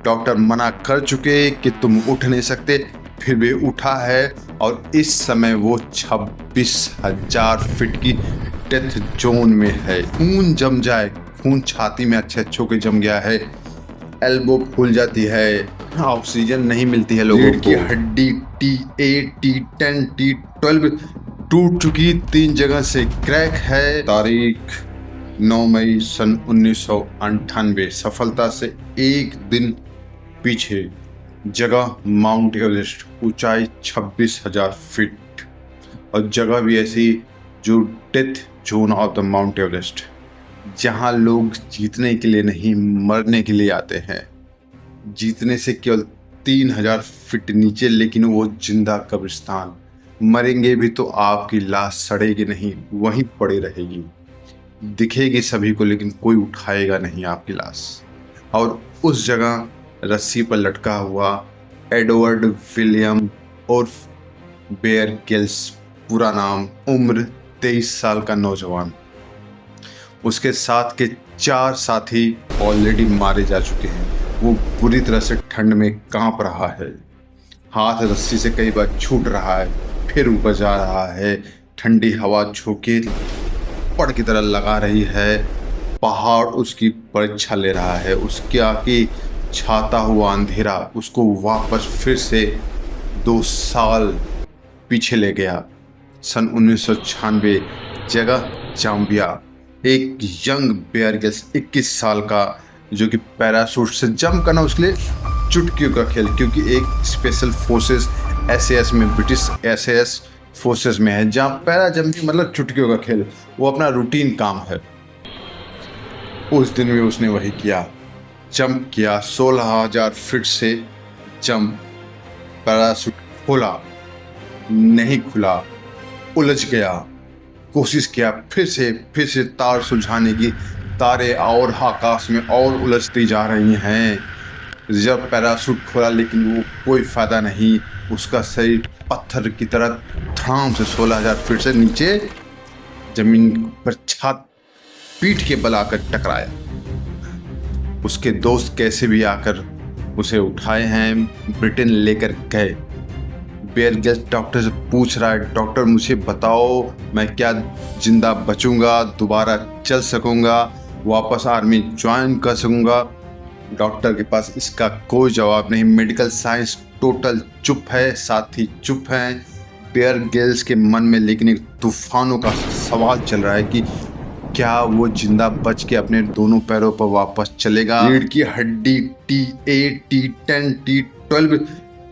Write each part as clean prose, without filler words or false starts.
Doctor मना कर चुके कि तुम उठ नहीं सकते, फिर भी उठा है और इस समय वो 26,000 फीट की डेथ जोन में है। खून जम जाए, खून छाती में अच्छे के जम गया है, एल्बो फूल जाती है, ऑक्सीजन नहीं मिलती है लोगों को। हड्डी T8, T10, T12 टूट चुकी, 3 जगह से क्रैक है। तारीख 9 मई सन 1998, सफलता से एक दिन पीछे। जगह माउंट एवरेस्ट, ऊंचाई 26,000 फीट और जगह भी ऐसी जो death zone of the mount Everest, जहां लोग जीतने के लिए नहीं मरने के लिए आते हैं। जीतने से केवल 3,000 फीट नीचे, लेकिन वो जिंदा कब्रिस्तान। मरेंगे भी तो आपकी लाश सड़ेगी नहीं, वहीं पड़ी रहेगी, दिखेगी सभी को लेकिन कोई उठाएगा नहीं आपकी लाश। और उस जगह रस्सी पर लटका हुआ एडवर्ड विलियम और बेयर गिल्स, पूरा नाम, उम्र 23 साल का नौजवान। उसके साथ के 4 साथी ऑलरेडी मारे जा चुके हैं। वो बुरी तरह से ठंड में कांप रहा है, हाथ रस्सी से कई बार छूट रहा है, फिर ऊपर जा रहा है। ठंडी हवा झोंके पड़ की तरह लगा रही है, पहाड़ उसकी परीक्षा ले रहा है। उसके आगे छाता हुआ अंधेरा उसको वापस फिर से 2 साल पीछे ले गया। सन 1996, जगह जाम्बिया। एक यंग बेयर गिल्स 21 साल का, जो कि पैराशूट से जंप करना उसके लिए चुटकियों का खेल, क्योंकि एक स्पेशल फोर्सेस SAS में, ब्रिटिश SAS फोर्सेस में है, जहाँ पैरा जंपिंग मतलब चुटकियों का खेल, वो अपना रूटीन काम है। उस दिन भी उसने वही किया, जंप किया 16,000 फीट से जंप। पैराशूट खोला, नहीं खुला, उलझ गया। कोशिश किया फिर से तार सुलझाने की, तारे और आकाश में और उलझती जा रही हैं। जब पैराशूट खोला लेकिन वो कोई फायदा नहीं, उसका शरीर पत्थर की तरह धड़ाम से 16,000 फीट से नीचे जमीन पर पीठ के बल आकर टकराया। उसके दोस्त कैसे भी आकर उसे उठाए हैं, ब्रिटेन लेकर गए। बेयर गिल्स डॉक्टर से पूछ रहा है, डॉक्टर मुझे बताओ मैं क्या जिंदा बचूंगा, दोबारा चल सकूंगा, वापस आर्मी ज्वाइन कर सकूंगा? डॉक्टर के पास इसका कोई जवाब नहीं। मेडिकल साइंस टोटल चुप है, साथी चुप हैं। बेयर गिल्स के मन में लेकिन एक तूफानों का सवाल चल रहा है कि क्या वो जिंदा बच के अपने दोनों पैरों पर वापस चलेगा? रीढ़ की हड्डी T8, T10, T12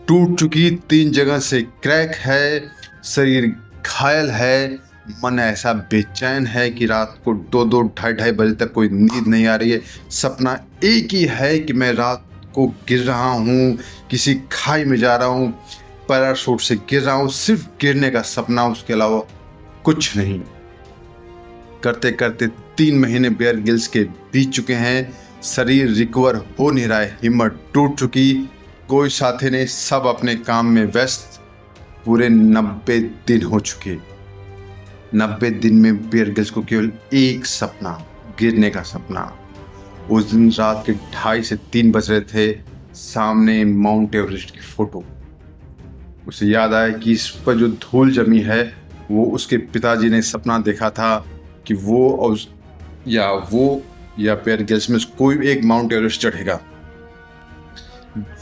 टूट चुकी, 3 जगह से क्रैक है, शरीर घायल है, मन ऐसा बेचैन है कि रात को 2-2, ढाई बजे तक कोई नींद नहीं आ रही है। सपना एक ही है कि मैं रात को गिर रहा हूँ, किसी खाई में जा रहा हूँ, पैराशूट से गिर रहा हूँ, सिर्फ गिरने का सपना, उसके अलावा कुछ नहीं। करते करते 3 महीने बेयर गिल्स के बीत चुके हैं, शरीर रिकवर हो नहीं रहा है, हिम्मत टूट चुकी, कोई साथी नहीं, सब अपने काम में व्यस्त। पूरे 90 दिन हो चुके। 90 दिन में बेयर गिल्स को केवल एक सपना, गिरने का सपना। उस दिन रात के 2:30 से 3 बज रहे थे, सामने माउंट एवरेस्ट की फोटो। उसे याद आया कि इस पर जो धूल जमी है वो उसके पिताजी ने सपना देखा था कि वो या बेयर गिल्स में कोई एक माउंट एवरेस्ट चढ़ेगा।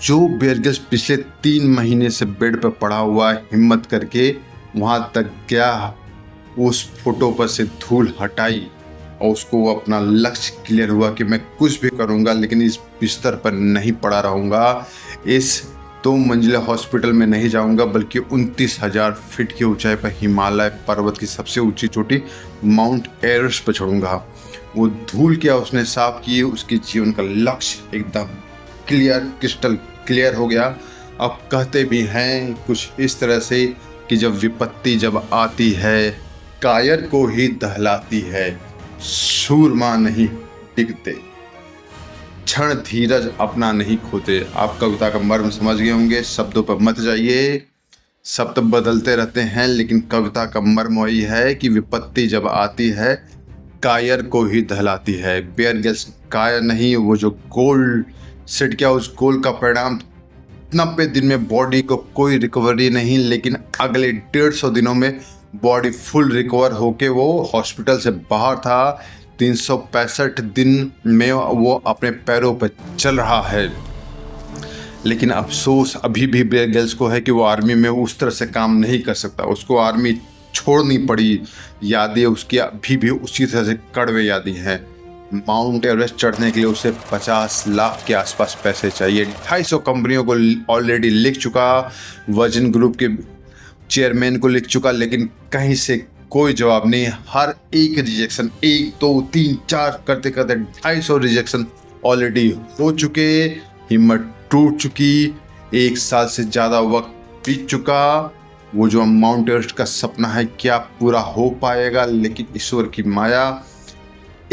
जो बेयर गिल्स पिछले 3 महीने से बेड पर पड़ा हुआ हिम्मत करके वहां तक गया, उस फोटो पर से धूल हटाई और उसको अपना लक्ष्य क्लियर हुआ कि मैं कुछ भी करूंगा लेकिन इस बिस्तर पर नहीं पड़ा रहूंगा, इस 2 मंजिला हॉस्पिटल में नहीं जाऊंगा, बल्कि 29,000 फीट की ऊंचाई पर हिमालय पर्वत की सबसे ऊंची चोटी माउंट एवरेस्ट पर चढ़ूंगा। वो धूल क्या उसने साफ की, उसके जीवन का लक्ष्य एकदम क्लियर, क्रिस्टल क्लियर हो गया। अब कहते भी हैं कुछ इस तरह से कि जब विपत्ति जब आती है, कायर को ही दहलाती है, सूरमा नहीं डिगते, क्षण धीरज अपना नहीं खोते। आप कविता का मर्म समझ गए होंगे, शब्दों पर मत जाइए, शब्द बदलते रहते हैं, लेकिन कविता का मर्म वही है कि विपत्ति जब आती है कायर को ही दहलाती है। बेयर गिल्स कायर नहीं, वो जो गोल्ड सेट किया उस गोल का परिणाम 90 दिन में बॉडी को कोई रिकवरी नहीं, लेकिन अगले 150 दिनों में बॉडी फुल रिकवर होके वो हॉस्पिटल से बाहर था। 365 दिन में वो अपने पैरों पर चल रहा है। लेकिन अफसोस अभी भी बियर ग्रिल्स को है कि वो आर्मी में उस तरह से काम नहीं कर सकता। उसको आर्मी छोड़नी पड़ी। यादें उसकी अभी भी उसी तरह से कड़वे यादें हैं। माउंट एवरेस्ट चढ़ने के लिए उसे 50 लाख के आसपास पैसे चाहिए। 250 कंपनियों को ऑलरेडी लिख चुका, वर्जिन ग्रुप के चेयरमैन को लिख चुका, लेकिन कहीं से कोई जवाब नहीं। हर एक रिजेक्शन 1 2 3 4 करते करते 250 रिजेक्शन ऑलरेडी हो चुके। हिम्मत टूट चुकी। 1 साल से ज़्यादा वक्त बीत चुका। वो जो माउंट एवरेस्ट का सपना है क्या पूरा हो पाएगा? लेकिन ईश्वर की माया,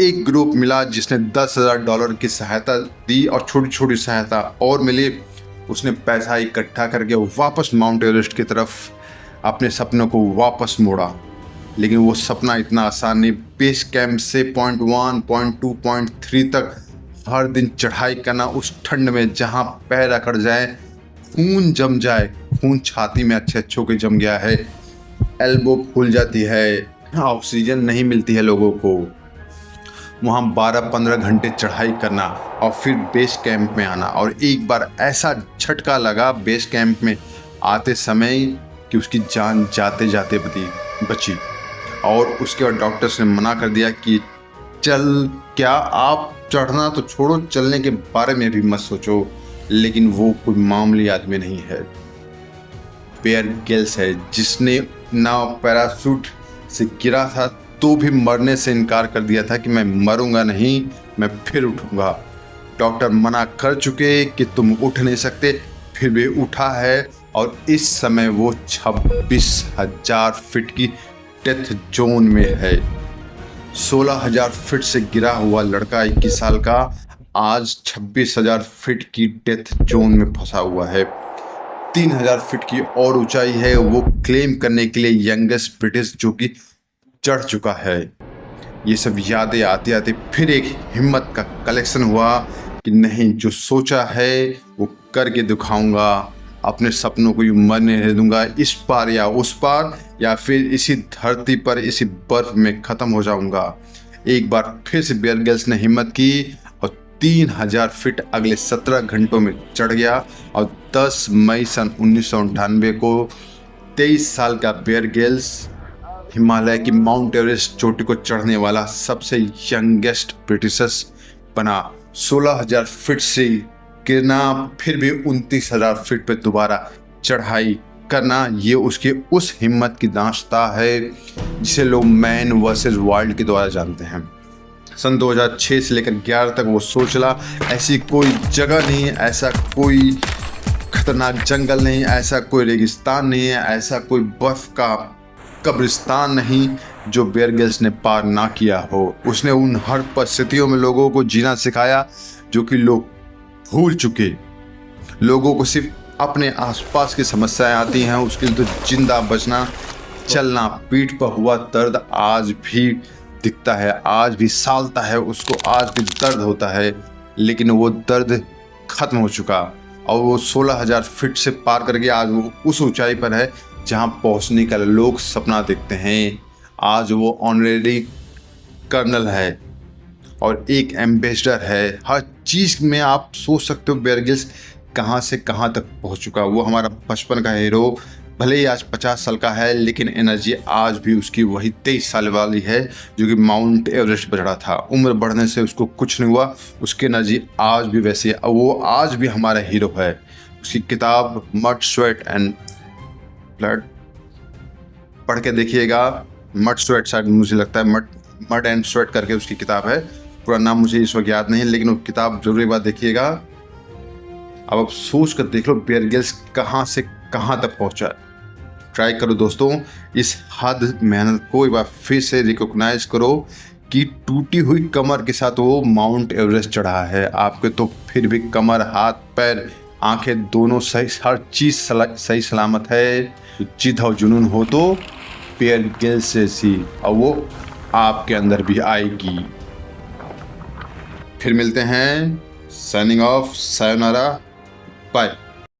एक ग्रुप मिला जिसने $10,000 की सहायता दी और छोटी छोटी सहायता और मिली। उसने पैसा इकट्ठा करके वापस माउंट एवरेस्ट की तरफ अपने सपनों को वापस मोड़ा। लेकिन वो सपना इतना आसान नहीं। बेस कैंप से पॉइंट 1, पॉइंट 2, पॉइंट 3 तक हर दिन चढ़ाई करना, उस ठंड में जहाँ पैर अकड़ जाए, खून जम जाए। खून छाती में अच्छे के जम गया है। एल्बो फूल जाती है। ऑक्सीजन नहीं मिलती है लोगों को। वहाँ 12-15 घंटे चढ़ाई करना और फिर बेस कैंप में आना। और एक बार ऐसा झटका लगा बेस कैंप में आते समय कि उसकी जान जाते जाते बची। और उसके बाद डॉक्टर्स ने मना कर दिया कि चल, क्या आप चढ़ना तो छोड़ो, चलने के बारे में भी मत सोचो। लेकिन वो कोई मामूली आदमी नहीं है। बियर ग्रिल्स है जिसने ना पैराशूट से गिरा था तो भी मरने से इनकार कर दिया था कि मैं मरूंगा नहीं, मैं फिर उठूंगा। डॉक्टर मना कर चुके कि तुम उठ नहीं सकते, फिर भी उठा है। और इस समय वो 26,000 फीट की डेथ जोन में है। 16,000 फीट से गिरा हुआ लड़का 21 साल का आज 26,000 फीट की डेथ जोन में फंसा हुआ है। 3,000 फीट की और ऊंचाई है। वो क्लेम करने के लिए यंगेस्ट ब्रिटिश जो कि चढ़ चुका है। ये सब यादें आते आते फिर एक हिम्मत का कलेक्शन हुआ कि नहीं, जो सोचा है वो करके दिखाऊंगा। अपने सपनों को मरने नहीं दूंगा। इस पार या उस पार, या फिर इसी धरती पर इसी बर्फ में ख़त्म हो जाऊंगा। एक बार फिर से बियर ग्रिल्स ने हिम्मत की और 3,000 फीट अगले 17 घंटों में चढ़ गया। और 10 मई सन 1998 को 23 साल का बियर ग्रिल्स हिमालय की माउंट एवरेस्ट चोटी को चढ़ने वाला सबसे यंगेस्ट ब्रिटिशर्स बना। 16,000 फीट से गिरना, फिर भी 29,000 फीट पे दोबारा चढ़ाई करना, ये उसकी उस हिम्मत की दास्तां है जिसे लोग मैन वर्सेस वाइल्ड के द्वारा जानते हैं। सन 2006 से लेकर 11 तक वो सोचला ऐसी कोई जगह नहीं है, ऐसा कोई खतरनाक जंगल नहीं, ऐसा कोई रेगिस्तान नहीं है, ऐसा कोई बर्फ का कब्रिस्तान नहीं जो बियर ग्रिल्स ने पार ना किया हो। उसने उन हर परिस्थितियों में लोगों को जीना सिखाया जो कि लोग भूल चुके। लोगों को सिर्फ अपने आसपास की समस्याएं आती हैं, उसके लिए तो जिंदा बचना, चलना, पीठ पर हुआ दर्द आज भी दिखता है, आज भी सालता है उसको, आज भी दर्द होता है। लेकिन वो दर्द खत्म हो चुका और वो 16,000 फीट से पार करके आज वो उस ऊंचाई पर है जहां पहुंचने का लोग सपना देखते हैं। आज वो ऑनरेरी कर्नल है और एक एम्बेसडर है। हर चीज़ में आप सोच सकते हो बियर ग्रिल्स कहाँ से कहाँ तक पहुँच चुका। वो हमारा बचपन का हीरो, भले ही आज 50 साल का है, लेकिन एनर्जी आज भी उसकी वही 23 साल वाली है जो कि माउंट एवरेस्ट पर चढ़ा था। उम्र बढ़ने से उसको कुछ नहीं हुआ, उसकी एनर्जी आज भी वैसी है। वो आज भी हमारा हीरो है। उसकी किताब मड स्वेट एंड ब्लड पढ़ के देखिएगा। मड स्वेट शायद मुझे लगता है मड एंड स्वेट करके उसकी किताब है। पूरा नाम मुझे इस वक्त याद नहीं है, लेकिन वो किताब जरूर एक बार देखिएगा। अब आप सोच कर देख लो बियर ग्रिल्स कहाँ से कहाँ तक पहुँचा। ट्राई करो दोस्तों, इस हद मेहनत को एक बार फिर से रिकॉग्नाइज करो कि टूटी हुई कमर के साथ वो माउंट एवरेस्ट चढ़ा है। आपके तो फिर भी कमर, हाथ, पैर, आंखें दोनों सही, हर चीज़ सही सलामत है। जिद और जुनून हो तो बियर ग्रिल्स जैसी, और वो आपके अंदर भी आएगी। फिर मिलते हैं साइनिंग ऑफ, सायोनारा, बाय।